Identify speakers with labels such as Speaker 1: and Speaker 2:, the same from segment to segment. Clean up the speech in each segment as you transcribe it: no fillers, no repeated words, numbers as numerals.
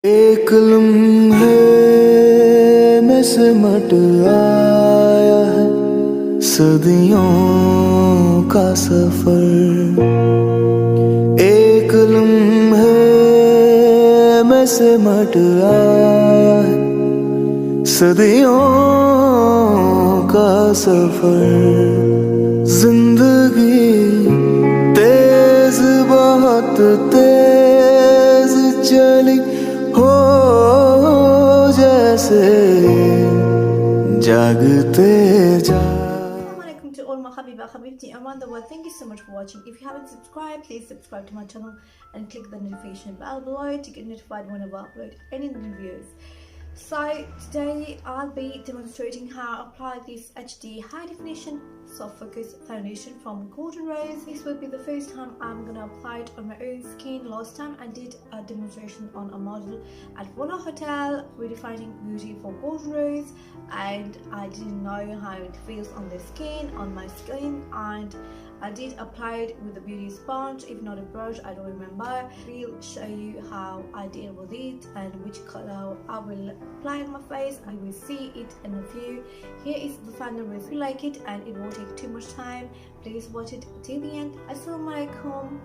Speaker 1: एक लम्हे में सिमट आया है सदियों का सफर। एक लम्हे में सिमट आया है सदियों का सफर। जिंदगी तेज बहुत तेज चली हो जैसे जागते जा।
Speaker 2: Assalamualaikum to all my Habiba Habibti around the world. Thank you so much for watching. If you haven't subscribed, please subscribe to my channel and click the notification bell below to get notified whenever I upload any new videos. So today I'll be demonstrating how to apply this HD high definition soft focus foundation from Golden Rose. This will be the first time I'm gonna apply it on my own skin. Last time I did a demonstration on a model at Vola Hotel, redefining beauty for Golden Rose, and I didn't know how it feels on the skin, on my skin, and I did apply it with a beauty sponge, if not a brush, I don't remember. We'll show you how I deal with it and which color I will apply on my face. I will see it in a few. Here is the final result. If you like it and it won't take too much time, please watch it till the end. Assalamualaikum.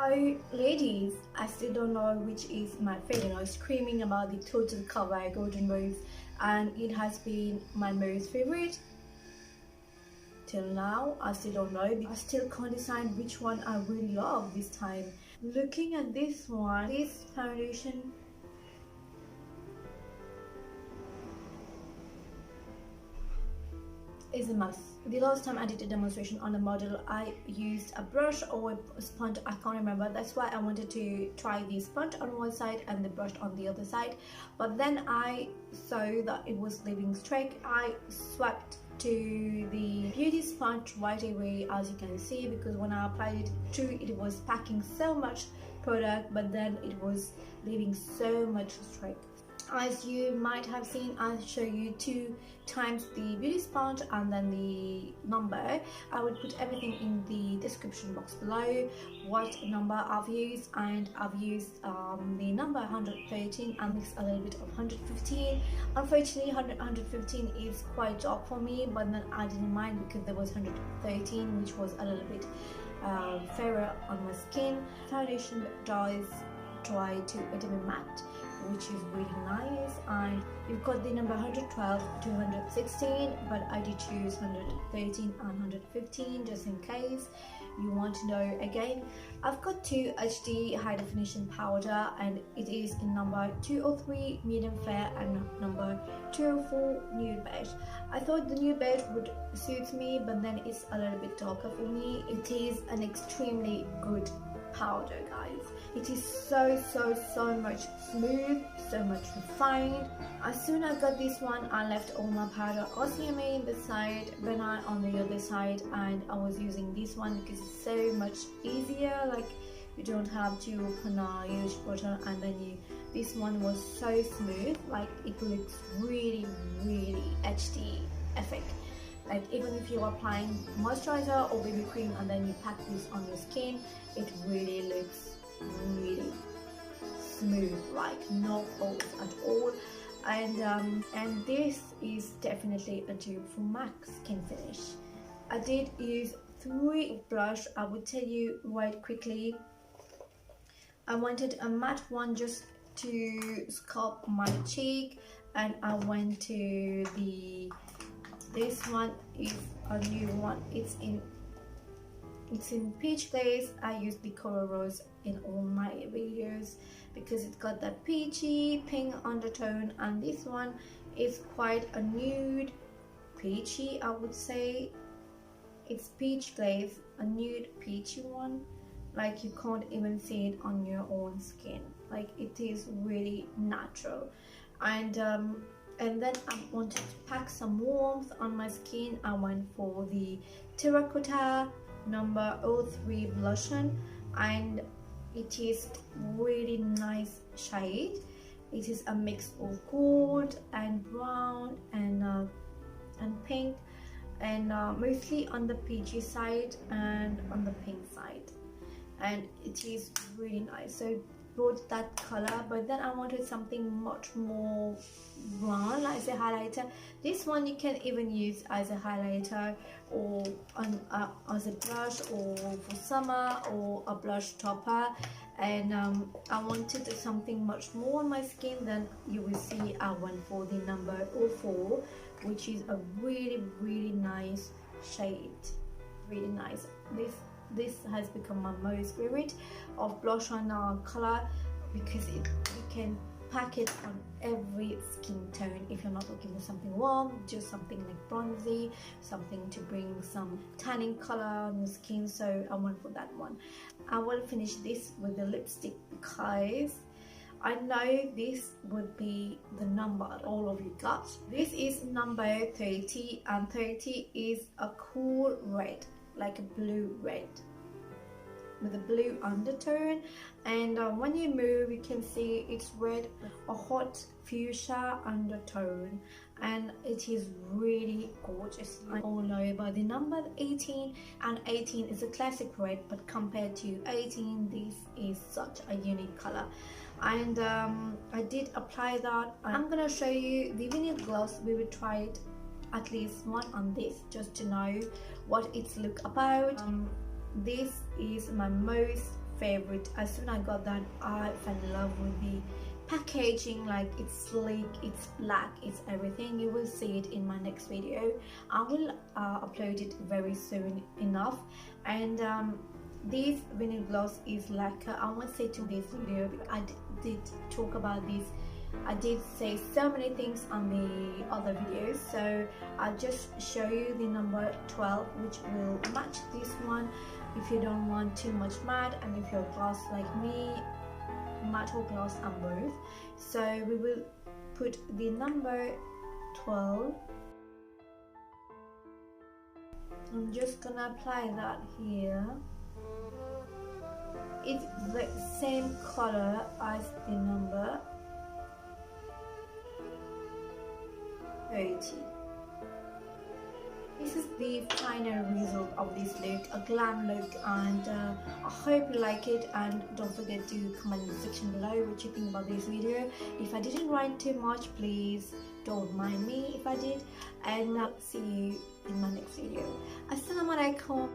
Speaker 2: So ladies, I still don't know which is my favorite. I was screaming about the Total Cover Golden Rose, and it has been my most favorite till now. I still don't know. I still can't decide which one I really love this time. Looking at this one, this foundation is a must. The last time I did a demonstration on a model, I used a brush or a sponge, I can't remember. That's why I wanted to try the sponge on one side and the brush on the other side. But then I saw that it was leaving streak. I swapped to the beauty sponge right away, as you can see, because when I applied it too, it was packing so much product, but then it was leaving so much streak. As you might have seen, I'll show you 2 times the beauty sponge and then the number. I will put everything in the description box below, what number I've used, and I've used the number 113 and mixed a little bit of 115. Unfortunately 115 is quite dark for me, but then I didn't mind because there was 113 which was a little bit fairer on my skin. Foundation does try to be matte, which is really nice, and you've got the number 112 to 116, but I did choose 113 and 115 just in case you want to know. Again, I've got 2 HD high definition powder, and it is in number 203 medium fair and number 204 nude beige. I thought the nude beige would suit me, but then it's a little bit darker for me. It is an extremely good powder, guys. It is so much smooth, so much refined. As soon as I got this one, I left all my powder OCMA in the side, Benai on the other side, and I was using this one because it's so much easier. Like, you don't have to open a huge bottle, and then this one was so smooth, like it looks really HD effect. Like, even if you're applying moisturizer or BB cream and then you pack this on your skin, it really looks really smooth, like no folds at all. And this is definitely a dupe for MAC skin finish. I did use 3 blush. I will tell you right quickly. I wanted a matte one just to sculpt my cheek, and I went to this one is a new one. It's in peach glaze. I use the color rose in all my videos because it's got that peachy pink undertone, and this one is quite a nude peachy, I would say. It's peach glaze, a nude peachy one. Like, you can't even see it on your own skin. Like, it is really natural. And then I wanted to pack some warmth on my skin. I went for the terracotta number 03 blush on, and it is really nice shade. It is a mix of gold and brown and pink, and mostly on the peachy side and on the pink side, and it is really nice. So brought that color, but then I wanted something much more brown as a highlighter. This one you can even use as a highlighter or as a blush, or for summer, or a blush topper. And I wanted something much more on my skin. Then you will see I went for the number 04, which is a really nice shade, really nice. This has become my most favorite of blush on color, because you can pack it on every skin tone. If you're not looking for something warm, just something like bronzy, something to bring some tanning color on your skin. So I went for that one. I will finish this with the lipstick because I know this would be the number all of you got. This is number 30, and 30 is a cool red, like a blue red with a blue undertone, and when you move you can see it's red, a hot fuchsia undertone, and it is really gorgeous. I all know by the number 18, and 18 is a classic red, but compared to 18, this is such a unique color. And I did apply that. I'm gonna show you the vinyl gloss. We will try it at least one on this just to know what it's look about. This is my most favorite. As soon as I got that, I fell in love with the packaging. Like, it's sleek, it's black, it's everything. You will see it in my next video. I will upload it very soon enough. And this vinyl gloss is like I won't say to this video, because I did talk about this. I did say so many things on the other videos, so I'll just show you the number 12, which will match this one if you don't want too much matte, and if you're gloss like me, matte or gloss and both. So we will put the number 12. I'm just gonna apply that here. It's the same color as the number 30. This is the final result of this look, a glam look, and I hope you like it. And don't forget to comment in the section below what you think about this video. If I didn't write too much, please don't mind me if I did, and I'll see you in my next video. Assalamualaikum.